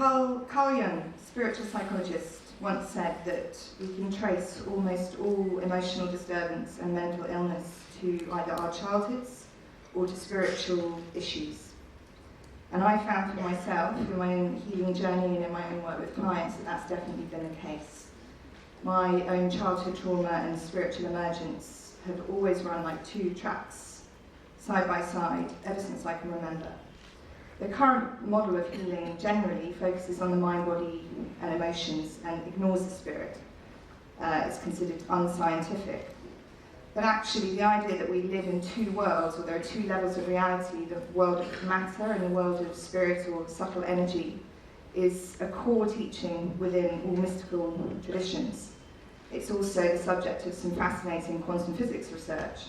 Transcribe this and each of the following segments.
Carl Jung, spiritual psychologist, once said that we can trace almost all emotional disturbance and mental illness to either our childhoods or to spiritual issues. And I found for myself, in my own healing journey and in my own work with clients, that that's definitely been the case. My own childhood trauma and spiritual emergence have always run like two tracks, side by side, ever since I can remember. The current model of healing generally focuses on the mind, body, and emotions and ignores the spirit. It's considered unscientific. But actually, the idea that we live in two worlds, or there are two levels of reality, the world of matter and the world of spirit or subtle energy, is a core teaching within all mystical traditions. It's also the subject of some fascinating quantum physics research.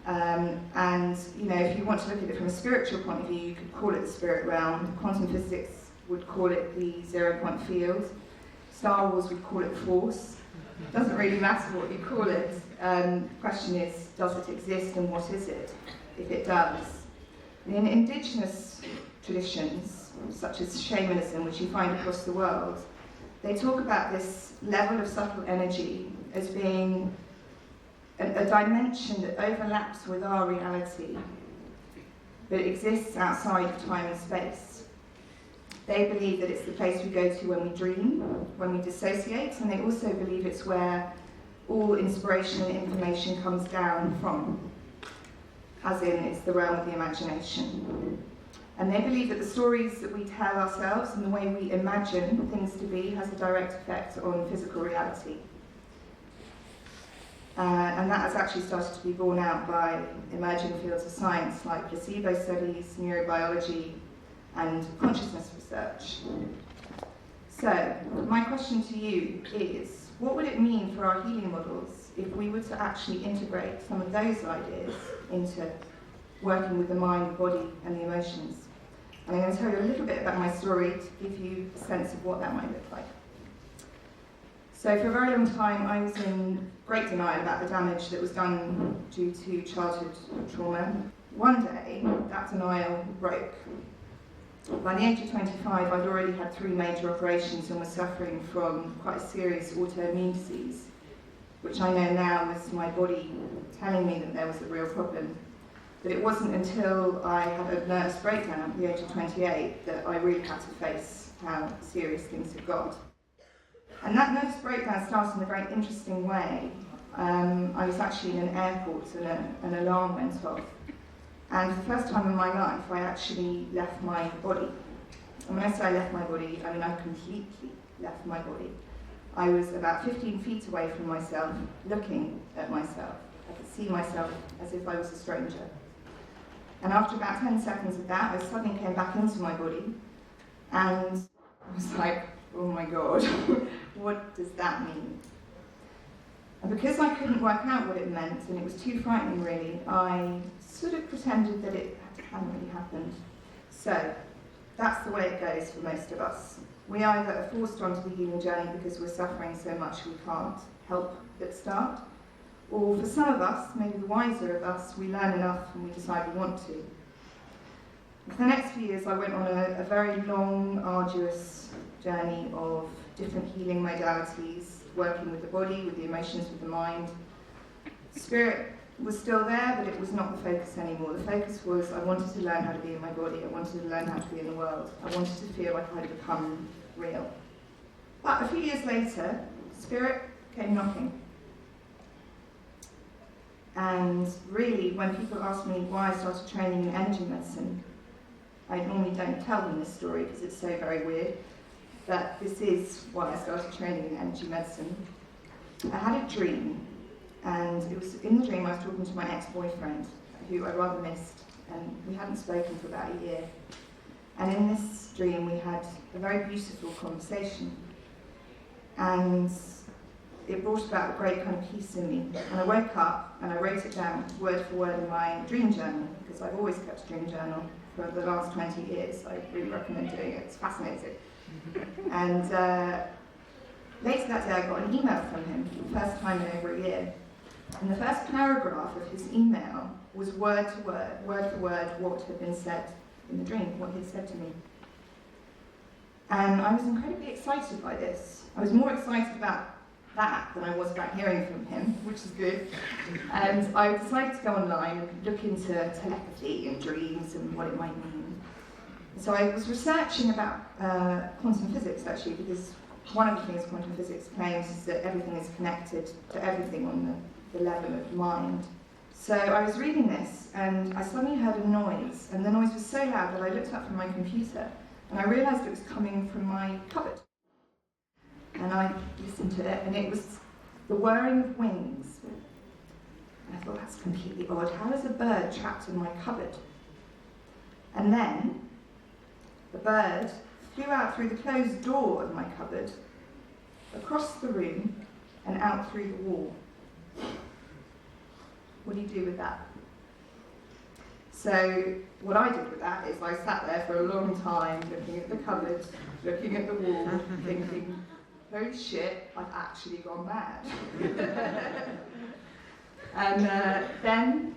And if you want to look at it from a spiritual point of view, you could call it the spirit realm. Quantum physics would call it the zero-point field. Star Wars would call it force. It doesn't really matter what you call it. The question is, does it exist and what is it, if it does? In indigenous traditions, such as shamanism, which you find across the world, they talk about this level of subtle energy as being a dimension that overlaps with our reality, but exists outside of time and space. They believe that it's the place we go to when we dream, when we dissociate, and they also believe it's where all inspiration and information comes down from, as in it's the realm of the imagination. And they believe that the stories that we tell ourselves and the way we imagine things to be has a direct effect on physical reality. And that has actually started to be borne out by emerging fields of science like placebo studies, neurobiology, and consciousness research. So, my question to you is, what would it mean for our healing models if we were to actually integrate some of those ideas into working with the mind, the body, and the emotions? And I'm going to tell you a little bit about my story to give you a sense of what that might look like. So for a very long time, I was in great denial about the damage that was done due to childhood trauma. One day, that denial broke. By the age of 25, I'd already had 3 major operations and was suffering from quite a serious autoimmune disease, which I know now was my body telling me that there was a real problem. But it wasn't until I had a nervous breakdown at the age of 28 that I really had to face how serious things had got. And that nervous breakdown started in a very interesting way. I was actually in an airport and an alarm went off. And for the first time in my life, I actually left my body. And when I say I left my body, I mean I completely left my body. I was about 15 feet away from myself, looking at myself. I could see myself as if I was a stranger. And after about 10 seconds of that, I suddenly came back into my body, and I was like, oh my God, what does that mean? And because I couldn't work out what it meant, and it was too frightening really, I sort of pretended that it hadn't really happened. So, that's the way it goes for most of us. We either are forced onto the healing journey because we're suffering so much we can't help but start, or for some of us, maybe the wiser of us, we learn enough and we decide we want to. For the next few years, I went on a very long, arduous journey of different healing modalities, working with the body, with the emotions, with the mind. Spirit was still there, but it was not the focus anymore. The focus was I wanted to learn how to be in my body, I wanted to learn how to be in the world. I wanted to feel like I had become real. But a few years later, Spirit came knocking. And really, when people ask me why I started training in energy medicine, I normally don't tell them this story because it's so very weird, but this is why I started training in energy medicine. I had a dream, and it was in the dream I was talking to my ex-boyfriend, who I rather missed, and we hadn't spoken for about a year. And in this dream we had a very beautiful conversation, and it brought about a great kind of peace in me. And I woke up and I wrote it down word for word in my dream journal, because I've always kept a dream journal for the last 20 years. I really recommend doing it, it's fascinating. And later that day I got an email from him for the first time in over a year. And the first paragraph of his email was word for word what had been said in the dream, what he had said to me. And I was incredibly excited by this. I was more excited about that than I was about hearing from him, which is good. And I decided to go online and look into telepathy and dreams and what it might mean. So I was researching about quantum physics, actually, because one of the things quantum physics claims is that everything is connected to everything on the level of mind. So I was reading this, and I suddenly heard a noise, and the noise was so loud that I looked up from my computer, and I realised it was coming from my cupboard. And I listened to it, and it was the whirring of wings. And I thought, that's completely odd. How is a bird trapped in my cupboard? And then the bird flew out through the closed door of my cupboard, across the room, and out through the wall. What do you do with that? So what I did with that is I sat there for a long time looking at the cupboard, looking at the wall, thinking, oh shit, I've actually gone mad. And then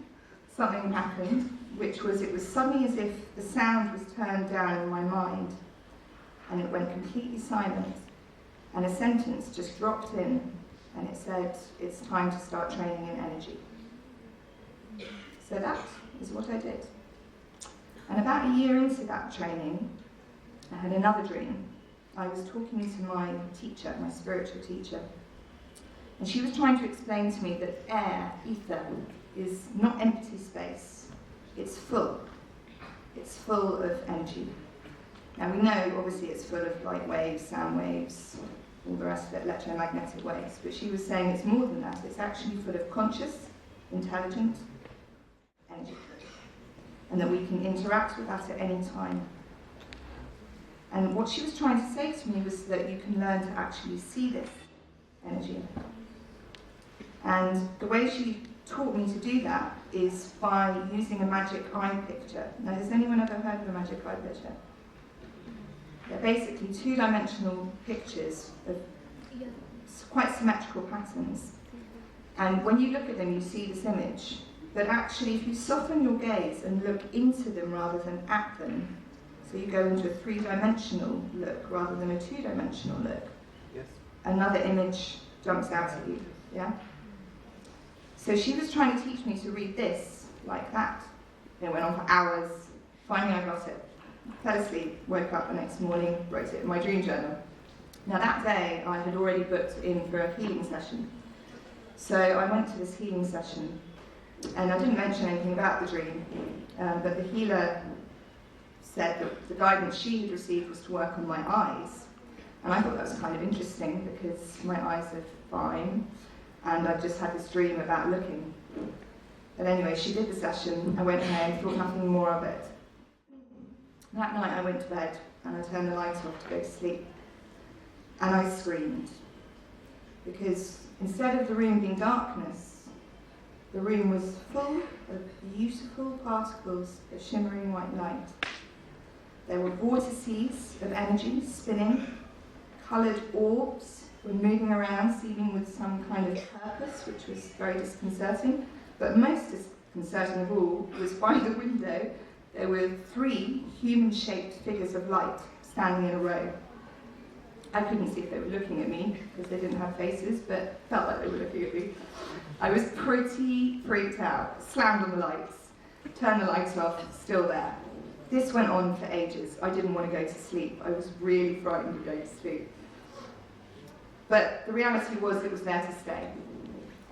something happened, which was it was suddenly as if the sound was turned down in my mind, and it went completely silent, and a sentence just dropped in, and it said, it's time to start training in energy. So that is what I did. And about a year into that training, I had another dream. I was talking to my teacher, my spiritual teacher, and she was trying to explain to me that air, ether, is not empty space. It's full. It's full of energy. Now we know, obviously, it's full of light waves, sound waves, all the rest of it, electromagnetic waves, but she was saying it's more than that. It's actually full of conscious, intelligent energy, and that we can interact with that at any time. And what she was trying to say to me was that you can learn to actually see this energy. And the way she taught me to do that is by using a magic eye picture. Now, has anyone ever heard of a magic eye picture? They're basically two-dimensional pictures of quite symmetrical patterns. And when you look at them, you see this image. But actually, if you soften your gaze and look into them rather than at them, so you go into a three-dimensional look rather than a two-dimensional look, yes, another image jumps out at you, yeah? So she was trying to teach me to read this like that. It went on for hours. Finally, I got it. Fell asleep, woke up the next morning, wrote it in my dream journal. Now that day, I had already booked in for a healing session. So I went to this healing session, and I didn't mention anything about the dream, but the healer said that the guidance she had received was to work on my eyes. And I thought that was kind of interesting because my eyes are fine, and I just had this dream about looking. But anyway, she did the session, I went home, thought nothing more of it. That night I went to bed and I turned the lights off to go to sleep. And I screamed. Because instead of the room being darkness, the room was full of beautiful particles of shimmering white light. There were vortices of energy spinning, coloured orbs were moving around, seeming with some kind of purpose, which was very disconcerting. But most disconcerting of all was by the window, there were 3 human-shaped figures of light standing in a row. I couldn't see if they were looking at me, because they didn't have faces, but felt like they were looking at me. I was pretty freaked out, slammed on the lights, turned the lights off, still there. This went on for ages. I didn't want to go to sleep. I was really frightened of going to sleep. But the reality was it was there to stay.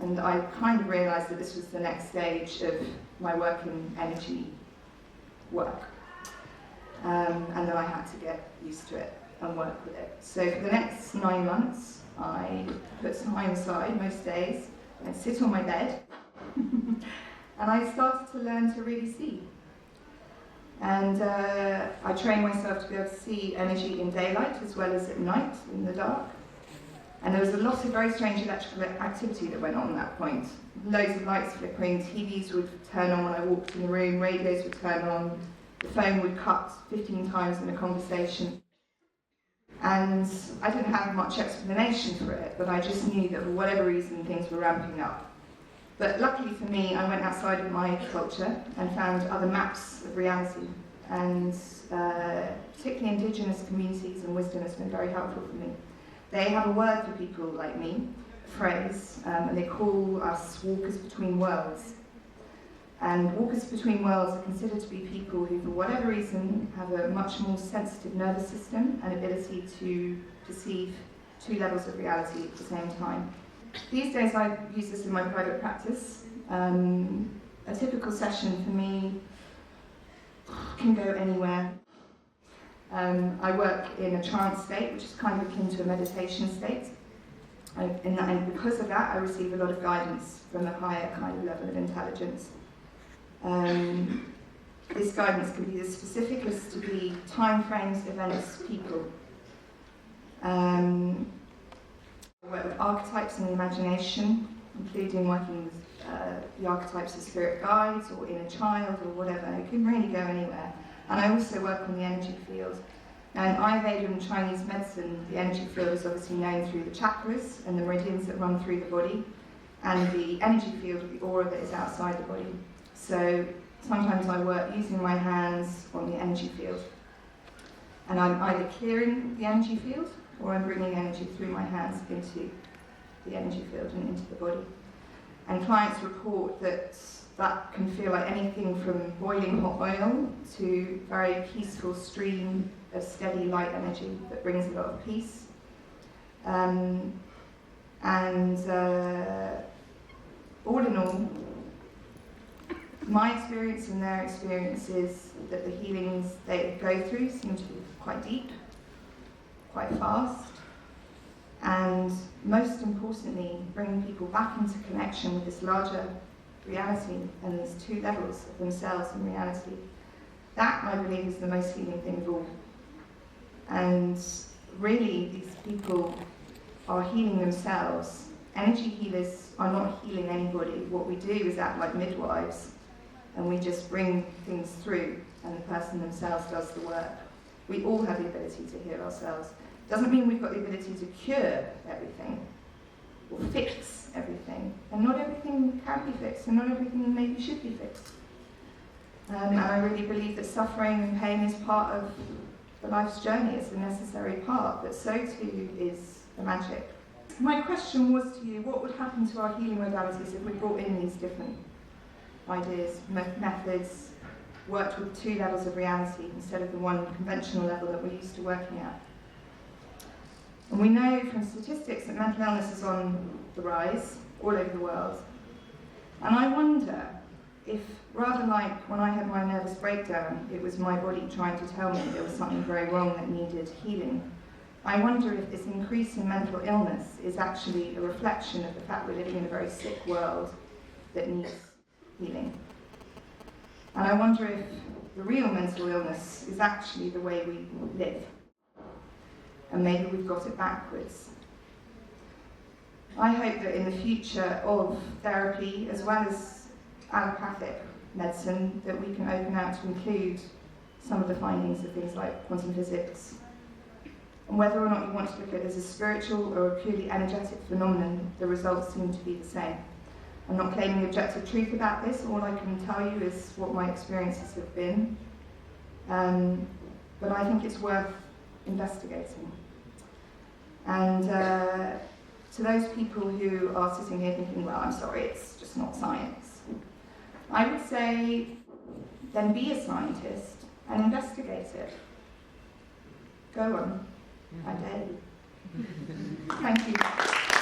And I kind of realised that this was the next stage of my work in energy work. And that I had to get used to it and work with it. So for the next 9 months, I put some time aside most days, and I'd sit on my bed, and I started to learn to really see. And I trained myself to be able to see energy in daylight as well as at night, in the dark. And there was a lot of very strange electrical activity that went on at that point. Loads of lights flickering, TVs would turn on when I walked in the room, radios would turn on, the phone would cut 15 times in a conversation. And I didn't have much explanation for it, but I just knew that for whatever reason things were ramping up. But luckily for me, I went outside of my culture and found other maps of reality. and particularly Indigenous communities and wisdom has been very helpful for me. They have a word for people like me, a phrase, and they call us walkers between worlds. And walkers between worlds are considered to be people who, for whatever reason, have a much more sensitive nervous system and ability to perceive two levels of reality at the same time. These days I use this in my private practice. A typical session for me can go anywhere. I work in a trance state, which is kind of akin to a meditation state. And because of that, I receive a lot of guidance from a higher kind of level of intelligence. This guidance can be as specific as to be time frames, events, people. I work with archetypes and the imagination, including working with the archetypes of spirit guides or inner child or whatever. It can really go anywhere. And I also work on the energy field. Now in Ayurveda and Chinese medicine, the energy field is obviously known through the chakras and the meridians that run through the body, and the energy field, or the aura that is outside the body. So sometimes I work using my hands on the energy field. And I'm either clearing the energy field or I'm bringing energy through my hands into the energy field and into the body. And clients report that that can feel like anything from boiling hot oil to very peaceful stream of steady light energy that brings a lot of peace. All in all, my experience and their experience is that the healings they go through seem to be quite deep, quite fast, and most importantly, bringing people back into connection with this larger reality and these two levels of themselves and reality. That, I believe, is the most healing thing of all. And really, these people are healing themselves. Energy healers are not healing anybody. What we do is act like midwives, and we just bring things through, and the person themselves does the work. We all have the ability to heal ourselves. Doesn't mean we've got the ability to cure everything or fix everything. And not everything can be fixed, and not everything maybe should be fixed. And I really believe that suffering and pain is part of the life's journey. It's a necessary part, but so too is the magic. My question was to you, what would happen to our healing modalities if we brought in these different ideas, methods, worked with two levels of reality instead of the one conventional level that we're used to working at? And we know from statistics that mental illness is on the rise all over the world. And I wonder if, rather like when I had my nervous breakdown, it was my body trying to tell me there was something very wrong that needed healing, I wonder if this increase in mental illness is actually a reflection of the fact we're living in a very sick world that needs healing. And I wonder if the real mental illness is actually the way we live. And maybe we've got it backwards. I hope that in the future of therapy, as well as allopathic medicine, that we can open out to include some of the findings of things like quantum physics. And whether or not you want to look at it as a spiritual or a purely energetic phenomenon, the results seem to be the same. I'm not claiming objective truth about this. All I can tell you is what my experiences have been. But I think it's worth investigating. And to those people who are sitting here thinking, well, I'm sorry, it's just not science, I would say, then be a scientist and investigate it. Go on. I dare you. Thank you.